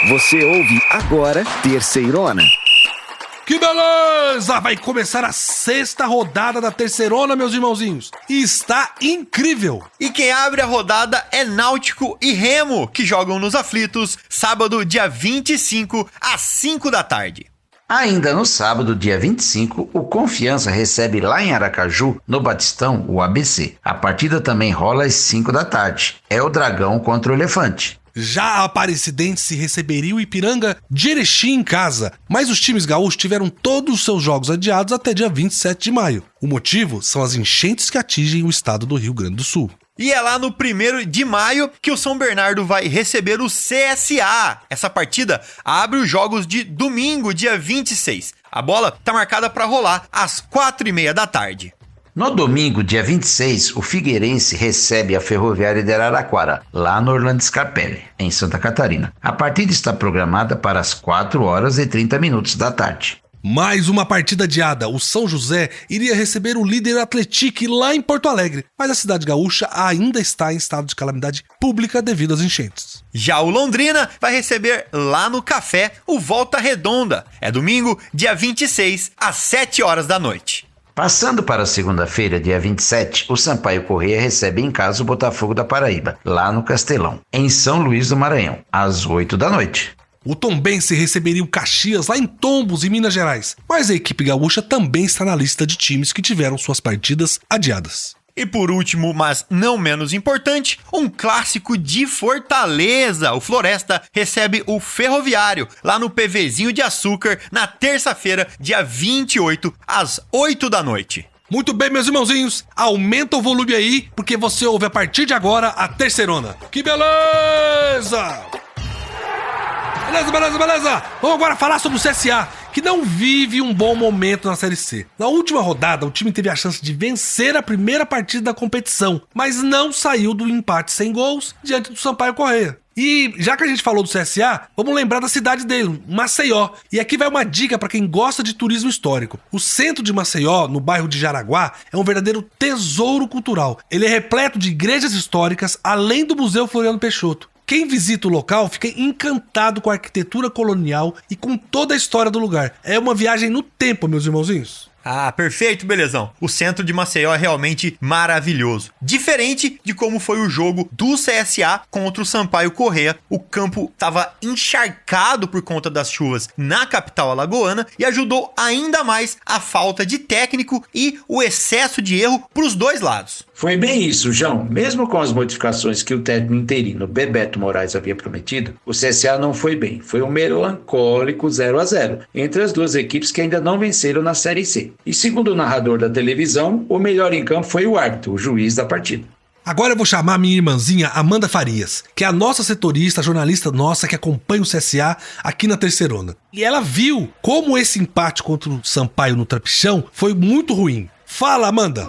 Você ouve agora Terceirona. Que beleza! Vai começar a 6ª rodada da Terceirona, meus irmãozinhos. E está incrível! E quem abre a rodada é Náutico e Remo, que jogam nos aflitos, sábado, dia 25, às 5 da tarde. Ainda no sábado, dia 25, o Confiança recebe lá em Aracaju, no Batistão, o ABC. A partida também rola às 5 da tarde. É o Dragão contra o Elefante. Já a Aparecidense receberia o Ipiranga de Erechim em casa, mas os times gaúchos tiveram todos os seus jogos adiados até dia 27 de maio. O motivo são as enchentes que atingem o estado do Rio Grande do Sul. E é lá no 1º de maio que o São Bernardo vai receber o CSA. Essa partida abre os jogos de domingo, dia 26. A bola está marcada para rolar às 4h30 da tarde. No domingo, dia 26, o Figueirense recebe a Ferroviária de Araraquara, lá no Orlando Scarpelli, em Santa Catarina. A partida está programada para as 4h30 da tarde. Mais uma partida adiada. O São José iria receber o líder Atlético lá em Porto Alegre, mas a cidade gaúcha ainda está em estado de calamidade pública devido às enchentes. Já o Londrina vai receber lá no Café o Volta Redonda. É domingo, dia 26, às 7h da noite. Passando para a segunda-feira, dia 27, o Sampaio Corrêa recebe em casa o Botafogo da Paraíba, lá no Castelão, em São Luís do Maranhão, às 8 da noite. O Tombense receberia o Caxias lá em Tombos, em Minas Gerais, mas a equipe gaúcha também está na lista de times que tiveram suas partidas adiadas. E por último, mas não menos importante, um clássico de Fortaleza. O Floresta recebe o Ferroviário lá no PVzinho de Açúcar na terça-feira, dia 28, às 8 da noite. Muito bem, meus irmãozinhos, aumenta o volume aí, porque você ouve a partir de agora a Terceirona. Que beleza! Beleza! Vamos agora falar sobre o CSA, que não vive um bom momento na Série C. Na última rodada, o time teve a chance de vencer a primeira partida da competição, mas não saiu do empate sem gols diante do Sampaio Corrêa. E já que a gente falou do CSA, vamos lembrar da cidade dele, Maceió. E aqui vai uma dica para quem gosta de turismo histórico. O centro de Maceió, no bairro de Jaraguá, é um verdadeiro tesouro cultural. Ele é repleto de igrejas históricas, além do Museu Floriano Peixoto. Quem visita o local fica encantado com a arquitetura colonial e com toda a história do lugar. É uma viagem no tempo, meus irmãozinhos. Ah, perfeito, belezão. O centro de Maceió é realmente maravilhoso. Diferente de como foi o jogo do CSA contra o Sampaio Corrêa. O campo estava encharcado por conta das chuvas na capital alagoana e ajudou ainda mais a falta de técnico e o excesso de erro para os dois lados. Foi bem isso, João. Mesmo com as modificações que o técnico interino Bebeto Moraes havia prometido, o CSA não foi bem. Foi um melancólico 0-0 entre as duas equipes que ainda não venceram na Série C. E segundo o narrador da televisão, o melhor em campo foi o árbitro, o juiz da partida. Agora eu vou chamar a minha irmãzinha Amanda Farias, que é a nossa setorista, a jornalista nossa que acompanha o CSA aqui na Terceirona. E ela viu como esse empate contra o Sampaio no Trapichão foi muito ruim. Fala, Amanda!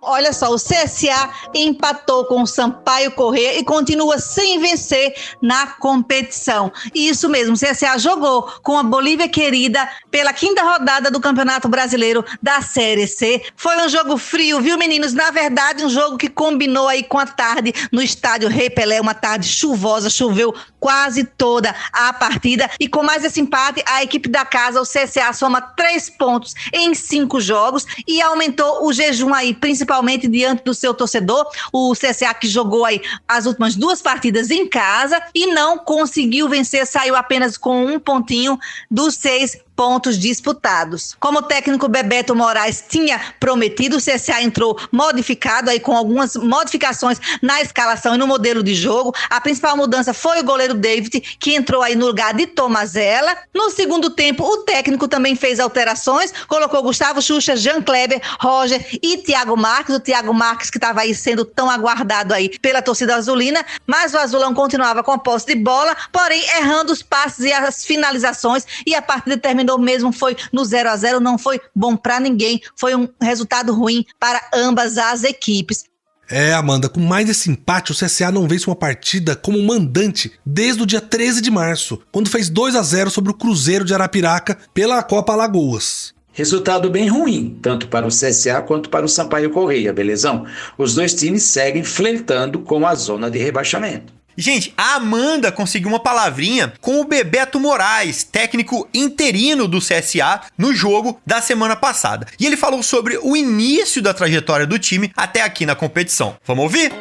Olha só, o CSA empatou com o Sampaio Corrêa e continua sem vencer na competição. Isso mesmo, o CSA jogou com a Bolívia Querida pela 5ª rodada do Campeonato Brasileiro da Série C. Foi um jogo frio, viu, meninos? Na verdade, um jogo que combinou aí com a tarde no estádio Rei Pelé, uma tarde chuvosa, choveu quase toda a partida. E com mais esse empate, a equipe da casa, o CSA, soma 3 pontos em 5 jogos e aumentou o jejum aí, principalmente diante do seu torcedor. O CSA que jogou aí as últimas 2 partidas em casa e não conseguiu vencer, saiu apenas com 1 pontinho dos 6 pontos disputados. Como o técnico Bebeto Moraes tinha prometido, o CSA entrou modificado aí com algumas modificações na escalação e no modelo de jogo. A principal mudança foi o goleiro David, que entrou aí no lugar de Tomazella. No segundo tempo, o técnico também fez alterações, colocou Gustavo Xuxa, Jean Kleber, Roger e Thiago Marques. O Thiago Marques que estava aí sendo tão aguardado aí pela torcida azulina, mas o azulão continuava com a posse de bola, porém errando os passes e as finalizações, e a partida terminou mesmo, foi no 0-0, não foi bom para ninguém, foi um resultado ruim para ambas as equipes. É, Amanda, com mais esse empate, o CSA não vence uma partida como mandante desde o dia 13 de março, quando fez 2-0 sobre o Cruzeiro de Arapiraca pela Copa Alagoas. Resultado bem ruim, tanto para o CSA quanto para o Sampaio Corrêa, belezão? Os dois times seguem flertando com a zona de rebaixamento. Gente, a Amanda conseguiu uma palavrinha com o Bebeto Moraes, técnico interino do CSA, no jogo da semana passada. E ele falou sobre o início da trajetória do time até aqui na competição. Vamos ouvir?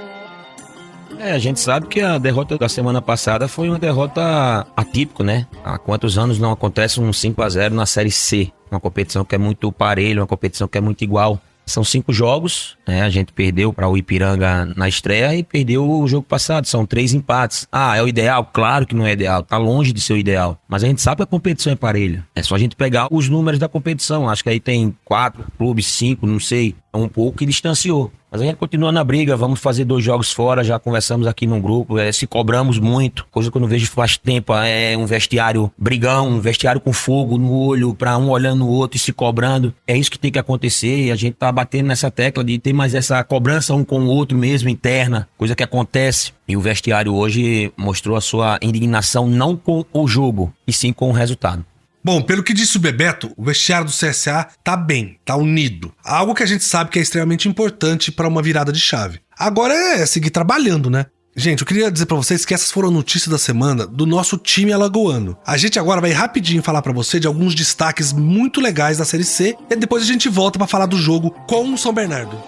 A gente sabe que a derrota da semana passada foi uma derrota atípica, né? Há quantos anos não acontece um 5-0 na Série C? Uma competição que é muito parelha, uma competição que é muito igual. São 5 jogos, né? A gente perdeu para o Ipiranga na estreia e perdeu o jogo passado. São 3 empates. É o ideal? Claro que não é ideal. Tá longe de ser o ideal. Mas a gente sabe que a competição é parelha. É só a gente pegar os números da competição. Acho que aí tem 4 clubes, 5, não sei. É um pouco que distanciou. Mas a gente continua na briga, vamos fazer 2 jogos fora, já conversamos aqui num grupo, se cobramos muito, coisa que eu não vejo faz tempo, é um vestiário brigão, um vestiário com fogo no olho, pra um olhando no outro e se cobrando. É isso que tem que acontecer e a gente tá batendo nessa tecla de ter mais essa cobrança um com o outro mesmo, interna, coisa que acontece. E o vestiário hoje mostrou a sua indignação não com o jogo, e sim com o resultado. Bom, pelo que disse o Bebeto, o vestiário do CSA tá bem, tá unido. Algo que a gente sabe que é extremamente importante para uma virada de chave. Agora é seguir trabalhando, né? Gente, eu queria dizer pra vocês que essas foram notícias da semana do nosso time alagoano. A gente agora vai rapidinho falar pra você de alguns destaques muito legais da Série C e depois a gente volta pra falar do jogo com o São Bernardo.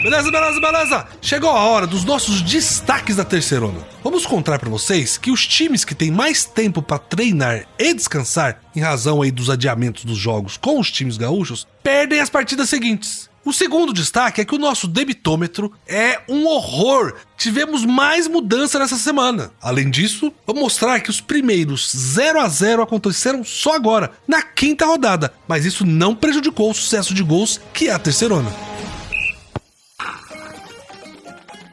Beleza! Chegou a hora dos nossos destaques da terceirona. Vamos contar pra vocês que os times que têm mais tempo pra treinar e descansar, em razão aí dos adiamentos dos jogos com os times gaúchos, perdem as partidas seguintes. O segundo destaque é que o nosso debitômetro é um horror. Tivemos mais mudança nessa semana. Além disso, vou mostrar que os primeiros 0-0 aconteceram só agora, na 5ª rodada, mas isso não prejudicou o sucesso de gols que é a terceirona.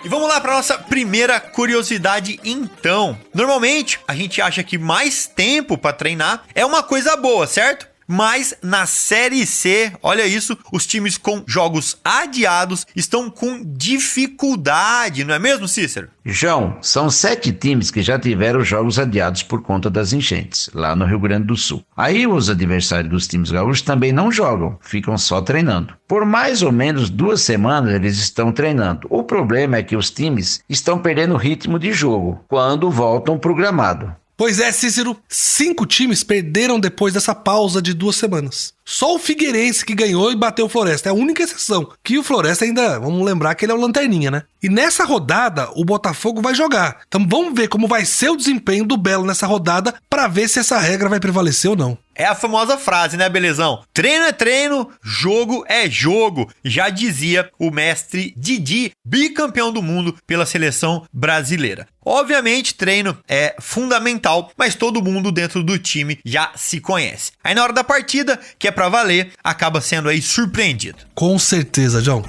E vamos lá para nossa primeira curiosidade então. Normalmente, a gente acha que mais tempo para treinar é uma coisa boa, certo? Mas na Série C, olha isso, os times com jogos adiados estão com dificuldade, não é mesmo, Cícero? João, são 7 times que já tiveram jogos adiados por conta das enchentes, lá no Rio Grande do Sul. Aí os adversários dos times gaúchos também não jogam, ficam só treinando. Por mais ou menos 2 semanas eles estão treinando. O problema é que os times estão perdendo o ritmo de jogo quando voltam pro gramado. Pois é, Cícero, 5 times perderam depois dessa pausa de 2 semanas. Só o Figueirense que ganhou e bateu o Floresta, é a única exceção. Que o Floresta ainda, vamos lembrar que ele é o lanterninha, né? E nessa rodada, o Botafogo vai jogar. Então vamos ver como vai ser o desempenho do Belo nessa rodada para ver se essa regra vai prevalecer ou não. É a famosa frase, né, belezão? Treino é treino, jogo é jogo. Já dizia o mestre Didi, bicampeão do mundo pela seleção brasileira. Obviamente, treino é fundamental, mas todo mundo dentro do time já se conhece. Aí na hora da partida, que é pra valer, acaba sendo aí surpreendido. Com certeza, João.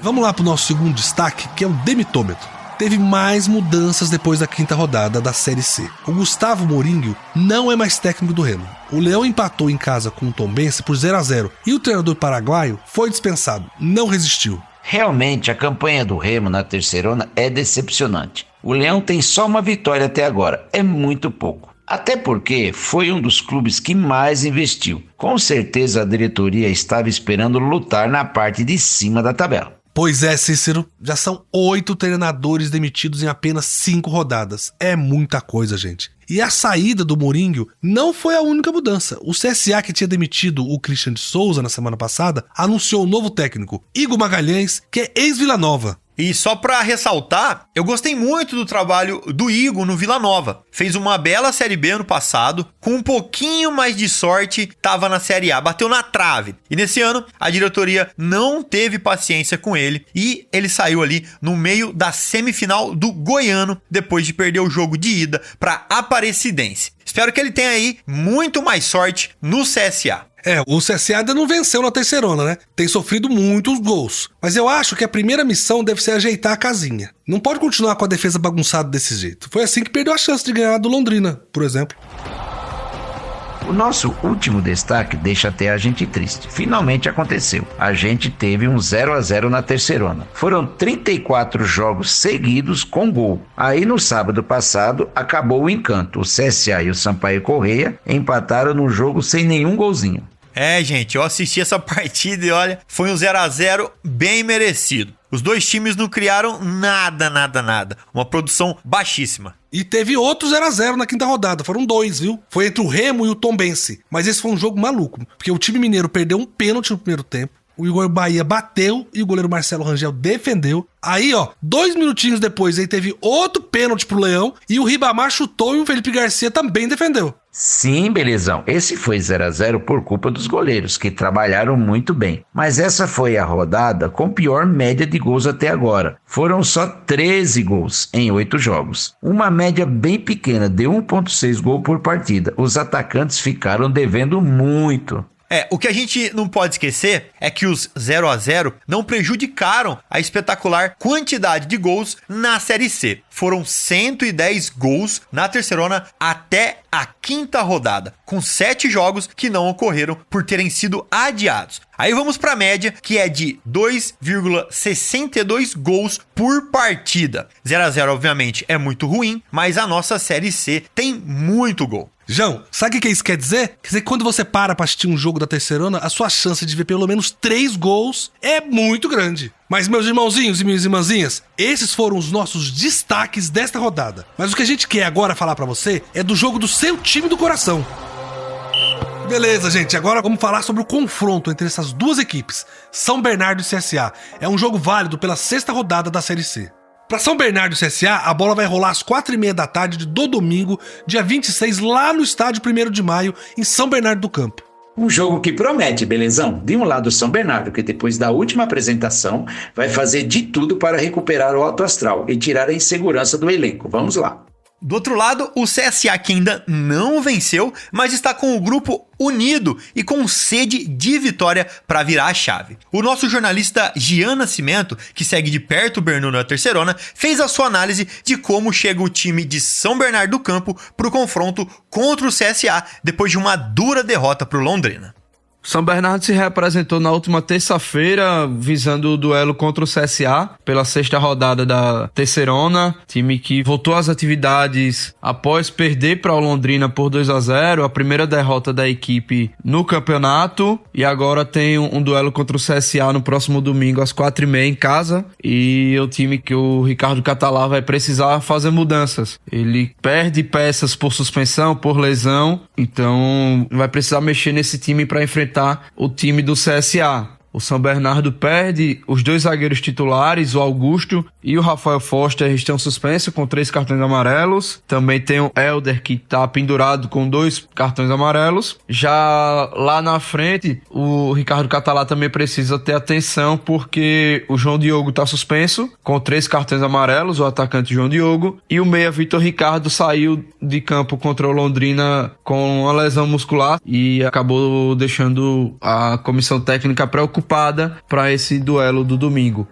Vamos lá pro nosso segundo destaque, que é o demitômetro. Teve mais mudanças depois da 5ª rodada da Série C. O Gustavo Mourinho não é mais técnico do Remo. O Leão empatou em casa com o Tombense por 0-0 e o treinador paraguaio foi dispensado, não resistiu. Realmente, a campanha do Remo na terceirona é decepcionante. O Leão tem só uma vitória até agora, é muito pouco. Até porque foi um dos clubes que mais investiu. Com certeza a diretoria estava esperando lutar na parte de cima da tabela. Pois é, Cícero, já são 8 treinadores demitidos em apenas 5 rodadas. É muita coisa, gente. E a saída do Mourinho não foi a única mudança. O CSA, que tinha demitido o Christian de Souza na semana passada, anunciou o novo técnico, Igor Magalhães, que é ex-Vila Nova. E só pra ressaltar, eu gostei muito do trabalho do Igor no Vila Nova. Fez uma bela Série B ano passado, com um pouquinho mais de sorte, tava na Série A, bateu na trave. E nesse ano, a diretoria não teve paciência com ele e ele saiu ali no meio da semifinal do Goiano, depois de perder o jogo de ida pra Aparecidense. Espero que ele tenha aí muito mais sorte no CSA. O CSA ainda não venceu na terceirona, né? Tem sofrido muitos gols. Mas eu acho que a primeira missão deve ser ajeitar a casinha. Não pode continuar com a defesa bagunçada desse jeito. Foi assim que perdeu a chance de ganhar do Londrina, por exemplo. O nosso último destaque deixa até a gente triste. Finalmente aconteceu. A gente teve um 0-0 na terceirona. Foram 34 jogos seguidos com gol. Aí no sábado passado acabou o encanto. O CSA e o Sampaio Correia empataram num jogo sem nenhum golzinho. Gente, eu assisti essa partida e olha, foi um 0-0 bem merecido. Os dois times não criaram nada. Uma produção baixíssima. E teve outro 0x0 na quinta rodada, foram 2, viu? Foi entre o Remo e o Tombense. Mas esse foi um jogo maluco, porque o time mineiro perdeu um pênalti no primeiro tempo. O Igor Bahia bateu e o goleiro Marcelo Rangel defendeu. Aí, 2 minutinhos depois, aí teve outro pênalti pro Leão e o Ribamar chutou e o Felipe Garcia também defendeu. Sim, Belezão, esse foi 0x0 por culpa dos goleiros, que trabalharam muito bem. Mas essa foi a rodada com pior média de gols até agora. Foram só 13 gols em 8 jogos. Uma média bem pequena, de 1,6 gol por partida. Os atacantes ficaram devendo muito. O que a gente não pode esquecer é que os 0x0 não prejudicaram a espetacular quantidade de gols na Série C. Foram 110 gols na terceirona até a quinta rodada, com 7 jogos que não ocorreram por terem sido adiados. Aí vamos para a média, que é de 2,62 gols por partida. 0x0, obviamente, é muito ruim, mas a nossa Série C tem muito gol. João, sabe o que isso quer dizer? Quer dizer que quando você para pra assistir um jogo da terceirona, a sua chance de ver pelo menos 3 gols é muito grande. Mas, meus irmãozinhos e minhas irmãzinhas, esses foram os nossos destaques desta rodada. Mas o que a gente quer agora falar pra você é do jogo do seu time do coração. Beleza, gente, agora vamos falar sobre o confronto entre essas duas equipes, São Bernardo e CSA. É um jogo válido pela 6ª rodada da Série C. Para São Bernardo e CSA, a bola vai rolar às 4h30 da tarde do domingo, dia 26, lá no estádio 1º de maio, em São Bernardo do Campo. Um jogo que promete, Belezão. De um lado, o São Bernardo, que depois da última apresentação vai fazer de tudo para recuperar o alto astral e tirar a insegurança do elenco. Vamos lá. Do outro lado, o CSA, que ainda não venceu, mas está com o grupo unido e com sede de vitória para virar a chave. O nosso jornalista Gian Nascimento, que segue de perto o Bernu na terceirona, fez a sua análise de como chega o time de São Bernardo do Campo para o confronto contra o CSA depois de uma dura derrota para o Londrina. São Bernardo se reapresentou na última terça-feira, visando o duelo contra o CSA, pela 6ª rodada da terceirona, time que voltou às atividades após perder para o Londrina por 2-0, a primeira derrota da equipe no campeonato, e agora tem um duelo contra o CSA no próximo domingo às 4h30 em casa, e é o time que o Ricardo Catalá vai precisar fazer mudanças. Ele perde peças por suspensão, por lesão, então vai precisar mexer nesse time para enfrentar o time do CSA. O São Bernardo perde os 2 zagueiros titulares, o Augusto e o Rafael Foster, estão suspensos com 3 cartões amarelos. Também tem o Helder, que está pendurado com 2 cartões amarelos. Já lá na frente, o Ricardo Catalá também precisa ter atenção, porque o João Diogo está suspenso com 3 cartões amarelos, o atacante João Diogo. E o meia Vitor Ricardo saiu de campo contra o Londrina com uma lesão muscular e acabou deixando a comissão técnica preocupada para esse duelo do domingo.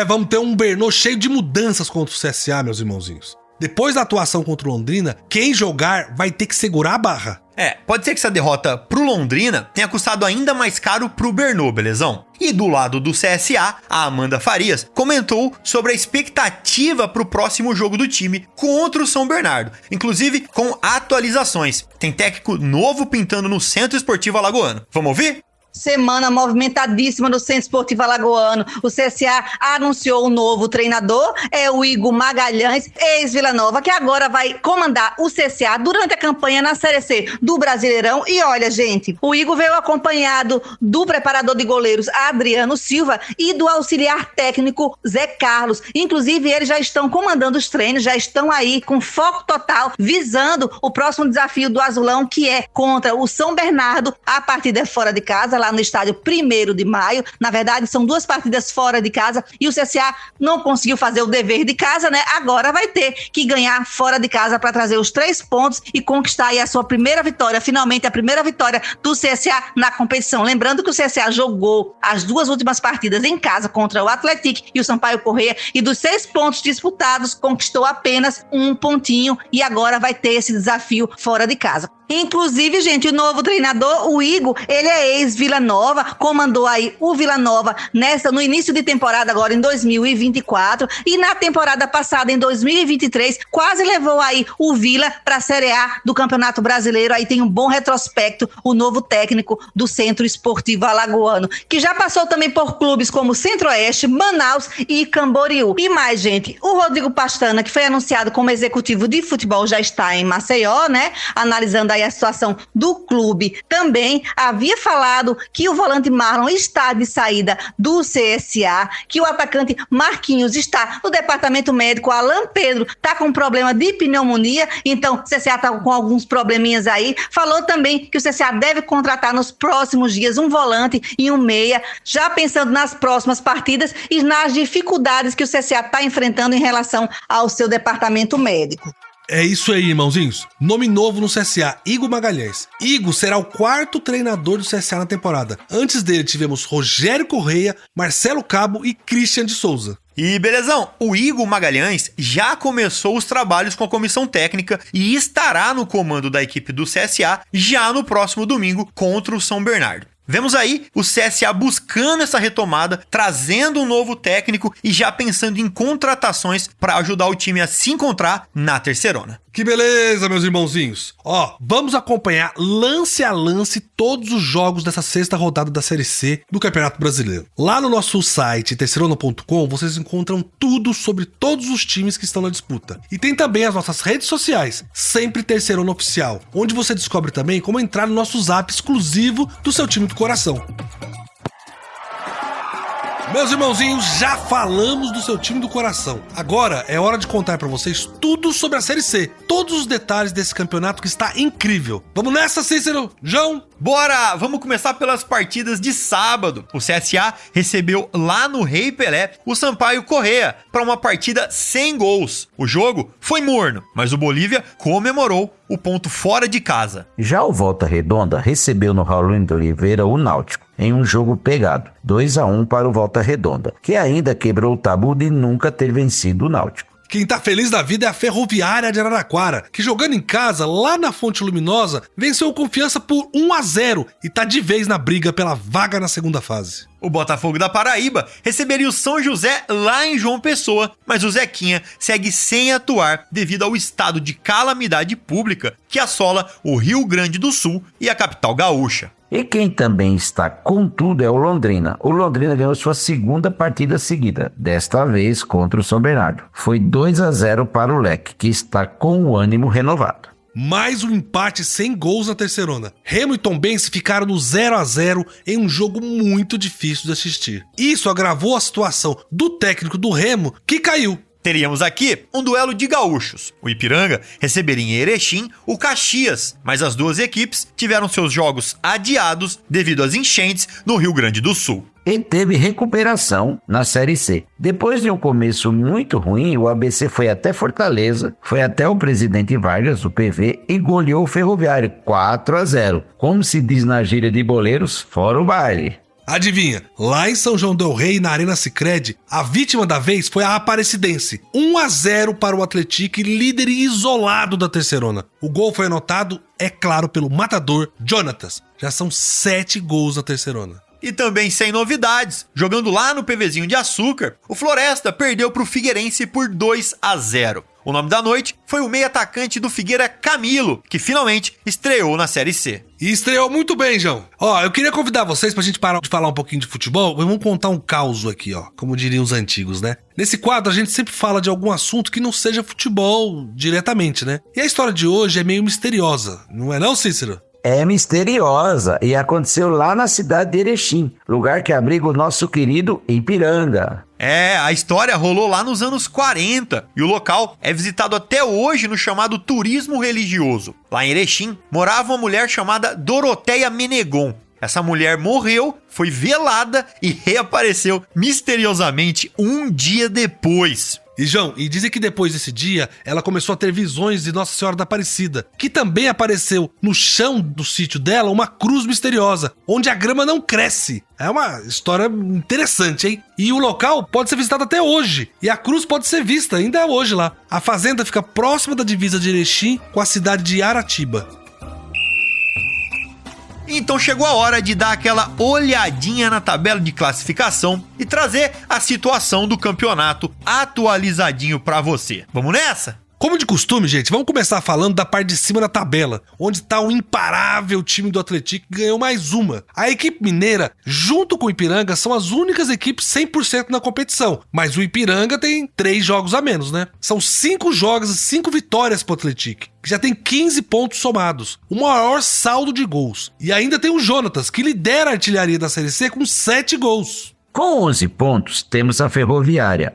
Vamos ter um Bernou cheio de mudanças contra o CSA, meus irmãozinhos. Depois da atuação contra o Londrina, quem jogar vai ter que segurar a barra. Pode ser que essa derrota pro Londrina tenha custado ainda mais caro pro Bernou, belezão? E do lado do CSA, a Amanda Farias comentou sobre a expectativa pro próximo jogo do time contra o São Bernardo, inclusive com atualizações. Tem técnico novo pintando no Centro Esportivo Alagoano. Vamos ouvir? Semana movimentadíssima no Centro Esportivo Alagoano. O CSA anunciou um novo treinador, é o Igor Magalhães, ex-Vila Nova, que agora vai comandar o CSA durante a campanha na Série C do Brasileirão. E olha, gente, o Igor veio acompanhado do preparador de goleiros Adriano Silva e do auxiliar técnico Zé Carlos. Inclusive, eles já estão comandando os treinos, já estão aí com foco total, visando o próximo desafio do Azulão, que é contra o São Bernardo. A partida é fora de casa, lá no estádio 1º de maio. Na verdade, são 2 partidas fora de casa e o CSA não conseguiu fazer o dever de casa, né? Agora vai ter que ganhar fora de casa para trazer os 3 pontos e conquistar aí a sua primeira vitória, finalmente a primeira vitória do CSA na competição. Lembrando que o CSA jogou as 2 últimas partidas em casa contra o Atlético e o Sampaio Corrêa, e dos 6 pontos disputados, conquistou apenas 1 pontinho e agora vai ter esse desafio fora de casa. Inclusive, gente, o novo treinador, o Igor, ele é ex-Vila Nova, comandou aí o Vila Nova no início de temporada agora em 2024 e na temporada passada em 2023 quase levou aí o Vila para a Série A do Campeonato Brasileiro. Aí tem um bom retrospecto o novo técnico do Centro Esportivo Alagoano, que já passou também por clubes como Centro-Oeste, Manaus e Camboriú. E mais, gente, o Rodrigo Pastana, que foi anunciado como executivo de futebol, já está em Maceió, né? Analisando aí a situação do clube. Também havia falado que o volante Marlon está de saída do CSA, que o atacante Marquinhos está no departamento médico, Alan Pedro está com problema de pneumonia, então o CSA está com alguns probleminhas aí. Falou também que o CSA deve contratar nos próximos dias um volante e um meia, já pensando nas próximas partidas e nas dificuldades que o CSA está enfrentando em relação ao seu departamento médico. É isso aí, irmãozinhos. Nome novo no CSA, Igor Magalhães. Igor será o 4º treinador do CSA na temporada. Antes dele tivemos Rogério Correia, Marcelo Cabo e Christian de Souza. E belezão, o Igor Magalhães já começou os trabalhos com a comissão técnica e estará no comando da equipe do CSA já no próximo domingo contra o São Bernardo. Vemos aí o CSA buscando essa retomada, trazendo um novo técnico e já pensando em contratações para ajudar o time a se encontrar na terceirona. Que beleza, meus irmãozinhos. Ó, vamos acompanhar lance a lance todos os jogos dessa 6ª rodada da Série C do Campeonato Brasileiro. Lá no nosso site, terceirona.com, vocês encontram tudo sobre todos os times que estão na disputa. E tem também as nossas redes sociais, sempre Terceirona Oficial, onde você descobre também como entrar no nosso zap exclusivo do seu time do coração. Meus irmãozinhos, já falamos do seu time do coração. Agora é hora de contar pra vocês tudo sobre a Série C. Todos os detalhes desse campeonato que está incrível. Vamos nessa, Cícero? João? Bora! Vamos começar pelas partidas de sábado. O CSA recebeu lá no Rei Pelé o Sampaio Corrêa para uma partida sem gols. O jogo foi morno, mas o Bolívia comemorou o ponto fora de casa. Já o Volta Redonda recebeu no Raulino de Oliveira o Náutico, em um jogo pegado, 2-1 para o Volta Redonda, que ainda quebrou o tabu de nunca ter vencido o Náutico. Quem tá feliz da vida é a Ferroviária de Araraquara, que jogando em casa, lá na Fonte Luminosa, venceu o Confiança por 1-0 e tá de vez na briga pela vaga na segunda fase. O Botafogo da Paraíba receberia o São José lá em João Pessoa, mas o Zequinha segue sem atuar devido ao estado de calamidade pública que assola o Rio Grande do Sul e a capital gaúcha. E quem também está com tudo é o Londrina. O Londrina ganhou sua segunda partida seguida, desta vez contra o São Bernardo. Foi 2-0 para o Leque, que está com o ânimo renovado. Mais um empate sem gols na terceirona. Remo e Tombense ficaram no 0-0 em um jogo muito difícil de assistir. Isso agravou a situação do técnico do Remo, que caiu. Teríamos aqui um duelo de gaúchos. O Ipiranga receberia em Erechim o Caxias, mas as duas equipes tiveram seus jogos adiados devido às enchentes no Rio Grande do Sul. E teve recuperação na Série C. Depois de um começo muito ruim, o ABC foi até Fortaleza, foi até o Presidente Vargas, o PV, e goleou o Ferroviário 4-0. Como se diz na gíria de boleiros, fora o baile. Adivinha, lá em São João del Rei, na Arena Sicredi, a vítima da vez foi a Aparecidense. 1-0 para o Atlético, líder isolado da terceirona. O gol foi anotado, é claro, pelo matador Jonatas. Já são 7 gols na terceirona. E também sem novidades, jogando lá no PVzinho de Açúcar, o Floresta perdeu para o Figueirense por 2-0. O nome da noite foi o meio atacante do Figueira, Camilo, que finalmente estreou na Série C. E estreou muito bem, João. Ó, eu queria convidar vocês pra gente parar de falar um pouquinho de futebol. Vamos contar um caos aqui, ó, como diriam os antigos, né? Nesse quadro a gente sempre fala de algum assunto que não seja futebol diretamente, né? E a história de hoje é meio misteriosa, não é não, Cícero? É misteriosa e aconteceu lá na cidade de Erechim, lugar que abriga o nosso querido Ipiranga. A história rolou lá nos anos 40 e o local é visitado até hoje no chamado turismo religioso. Lá em Erechim morava uma mulher chamada Doroteia Menegon. Essa mulher morreu, foi velada e reapareceu misteriosamente um dia depois. E João, e dizem que depois desse dia, ela começou a ter visões de Nossa Senhora da Aparecida, que também apareceu no chão do sítio dela uma cruz misteriosa, onde a grama não cresce. É uma história interessante, hein? E o local pode ser visitado até hoje, e a cruz pode ser vista ainda hoje lá. A fazenda fica próxima da divisa de Erechim com a cidade de Aratiba. Então chegou a hora de dar aquela olhadinha na tabela de classificação e trazer a situação do campeonato atualizadinho pra você. Vamos nessa? Como de costume, gente, vamos começar falando da parte de cima da tabela, onde tá o imparável time do Atlético que ganhou mais uma. A equipe mineira, junto com o Ipiranga, são as únicas equipes 100% na competição, mas o Ipiranga tem 3 jogos a menos, né? São 5 jogos e 5 vitórias pro Atlético, que já tem 15 pontos somados, o maior saldo de gols. E ainda tem o Jonatas, que lidera a artilharia da Série C com 7 gols. Com 11 pontos, temos a Ferroviária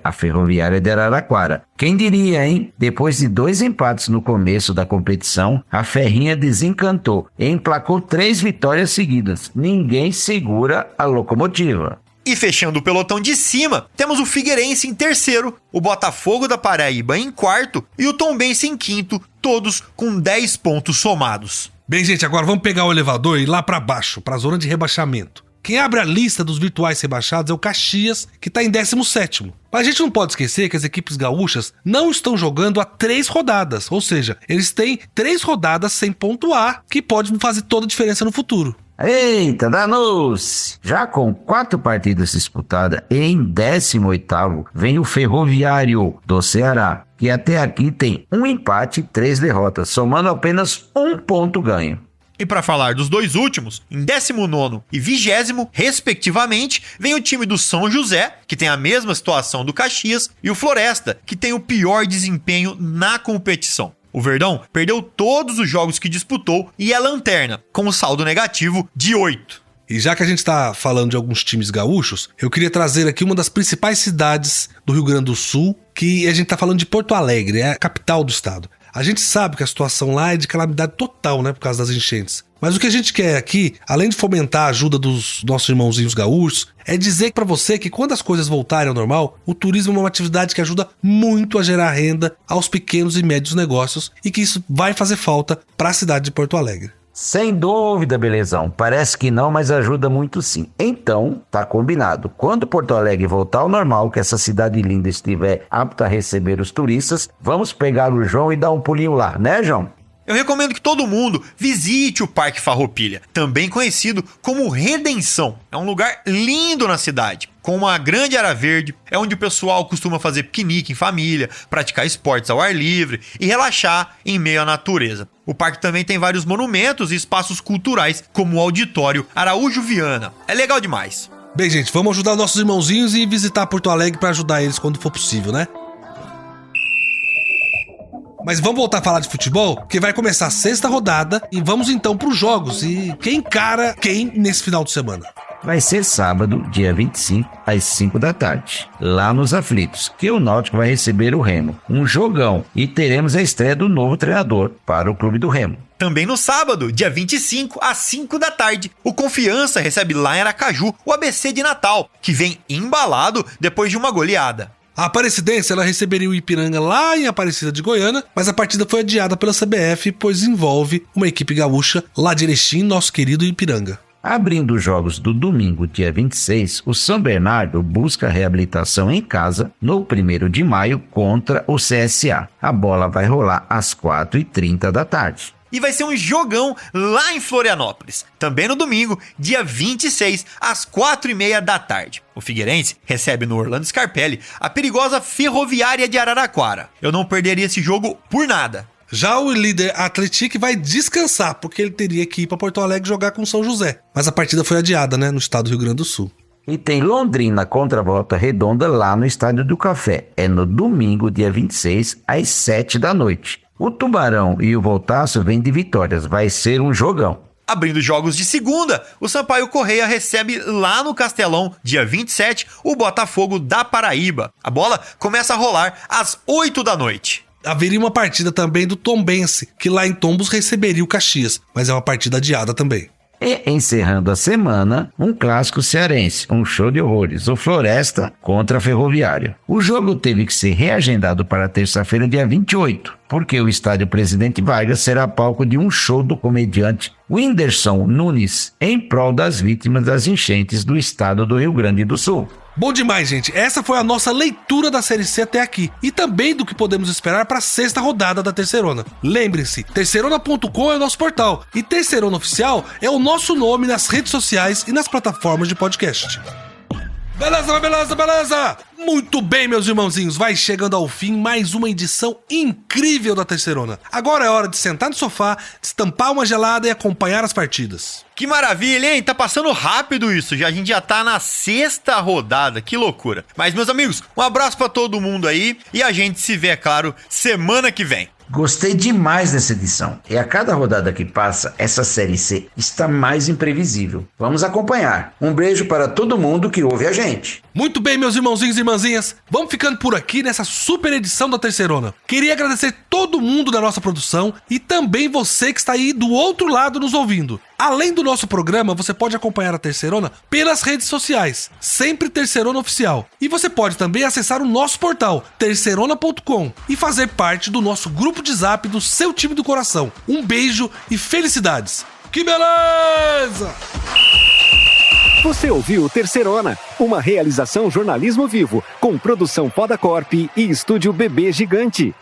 de Araraquara. Quem diria, hein? Depois de 2 empates no começo da competição, a Ferrinha desencantou e emplacou 3 vitórias seguidas. Ninguém segura a locomotiva. E fechando o pelotão de cima, temos o Figueirense em terceiro, o Botafogo da Paraíba em quarto e o Tombense em quinto, todos com 10 pontos somados. Bem, gente, agora vamos pegar o elevador e ir lá pra baixo, pra zona de rebaixamento. Quem abre a lista dos virtuais rebaixados é o Caxias, que está em 17º. Mas a gente não pode esquecer que as equipes gaúchas não estão jogando há 3 rodadas, ou seja, eles têm 3 rodadas sem pontuar, que pode fazer toda a diferença no futuro. Eita, danou-se! Já com 4 partidas disputadas, em 18º vem o Ferroviário do Ceará, que até aqui tem 1 empate e 3 derrotas, somando apenas 1 ponto ganho. E para falar dos 2 últimos, em 19º e 20º, respectivamente, vem o time do São José, que tem a mesma situação do Caxias, e o Floresta, que tem o pior desempenho na competição. O Verdão perdeu todos os jogos que disputou e é lanterna, com um saldo negativo de 8. E já que a gente está falando de alguns times gaúchos, eu queria trazer aqui uma das principais cidades do Rio Grande do Sul, que a gente está falando de Porto Alegre, é a capital do estado. A gente sabe que a situação lá é de calamidade total, né, por causa das enchentes. Mas o que a gente quer aqui, além de fomentar a ajuda dos nossos irmãozinhos gaúchos, é dizer para você que quando as coisas voltarem ao normal, o turismo é uma atividade que ajuda muito a gerar renda aos pequenos e médios negócios e que isso vai fazer falta para a cidade de Porto Alegre. Sem dúvida, Belezão. Parece que não, mas ajuda muito sim. Então, tá combinado. Quando Porto Alegre voltar ao normal, que essa cidade linda estiver apta a receber os turistas, vamos pegar o João e dar um pulinho lá, né, João? Eu recomendo que todo mundo visite o Parque Farroupilha, também conhecido como Redenção. É um lugar lindo na cidade, com uma grande área verde, é onde o pessoal costuma fazer piquenique em família, praticar esportes ao ar livre e relaxar em meio à natureza. O parque também tem vários monumentos e espaços culturais, como o Auditório Araújo Viana. É legal demais. Bem, gente, vamos ajudar nossos irmãozinhos e visitar Porto Alegre para ajudar eles quando for possível, né? Mas vamos voltar a falar de futebol, que vai começar a 6ª rodada e vamos então para os jogos. E quem encara quem nesse final de semana? Vai ser sábado, dia 25, às 5 da tarde, lá nos Aflitos, que o Náutico vai receber o Remo. Um jogão, e teremos a estreia do novo treinador para o clube do Remo. Também no sábado, dia 25, às 5 da tarde, o Confiança recebe lá em Aracaju o ABC de Natal, que vem embalado depois de uma goleada. A Aparecidense, ela receberia o Ipiranga lá em Aparecida de Goiânia, mas a partida foi adiada pela CBF, pois envolve uma equipe gaúcha lá de Erechim, nosso querido Ipiranga. Abrindo os jogos do domingo, dia 26, o São Bernardo busca reabilitação em casa no 1º de maio contra o CSA. A bola vai rolar às 4h30 da tarde. E vai ser um jogão lá em Florianópolis, também no domingo, dia 26, às 4h30 da tarde. O Figueirense recebe no Orlando Scarpelli a perigosa Ferroviária de Araraquara. Eu não perderia esse jogo por nada. Já o líder Atlético vai descansar, porque ele teria que ir para Porto Alegre jogar com São José. Mas a partida foi adiada, né, no estado do Rio Grande do Sul. E tem Londrina contra Volta Redonda lá no Estádio do Café. É no domingo, dia 26, às 7 da noite. O Tubarão e o Voltaço vêm de vitórias, vai ser um jogão. Abrindo jogos de segunda, o Sampaio Correia recebe lá no Castelão, dia 27, o Botafogo da Paraíba. A bola começa a rolar às 8 da noite. Haveria uma partida também do Tombense, que lá em Tombos receberia o Caxias, mas é uma partida adiada também. E encerrando a semana, um clássico cearense, um show de horrores, o Floresta contra a Ferroviária. O jogo teve que ser reagendado para terça-feira, dia 28, porque o estádio Presidente Vargas será palco de um show do comediante Whindersson Nunes, em prol das vítimas das enchentes do estado do Rio Grande do Sul. Bom demais, gente. Essa foi a nossa leitura da Série C até aqui e também do que podemos esperar para a 6ª rodada da Terceirona. Lembre-se, terceirona.com é o nosso portal e Terceirona Oficial é o nosso nome nas redes sociais e nas plataformas de podcast. Beleza! Muito bem, meus irmãozinhos, vai chegando ao fim mais uma edição incrível da Terceirona. Agora é hora de sentar no sofá, destampar uma gelada e acompanhar as partidas. Que maravilha, hein? Tá passando rápido isso, a gente já tá na 6ª rodada, que loucura. Mas, meus amigos, um abraço pra todo mundo aí e a gente se vê, é claro, semana que vem. Gostei demais dessa edição. E a cada rodada que passa, essa Série C está mais imprevisível. Vamos acompanhar. Um beijo para todo mundo que ouve a gente. Muito bem, meus irmãozinhos e irmãzinhas, vamos ficando por aqui nessa super edição da Terceirona. Queria agradecer todo mundo da nossa produção e também você que está aí do outro lado nos ouvindo. Além do nosso programa, você pode acompanhar a Terceirona pelas redes sociais, sempre Terceirona Oficial. E você pode também acessar o nosso portal, terceirona.com, e fazer parte do nosso grupo de zap do seu time do coração. Um beijo e felicidades. Que beleza! Você ouviu Terceirona, uma realização jornalismo vivo, com produção Podacorp e estúdio Bebê Gigante.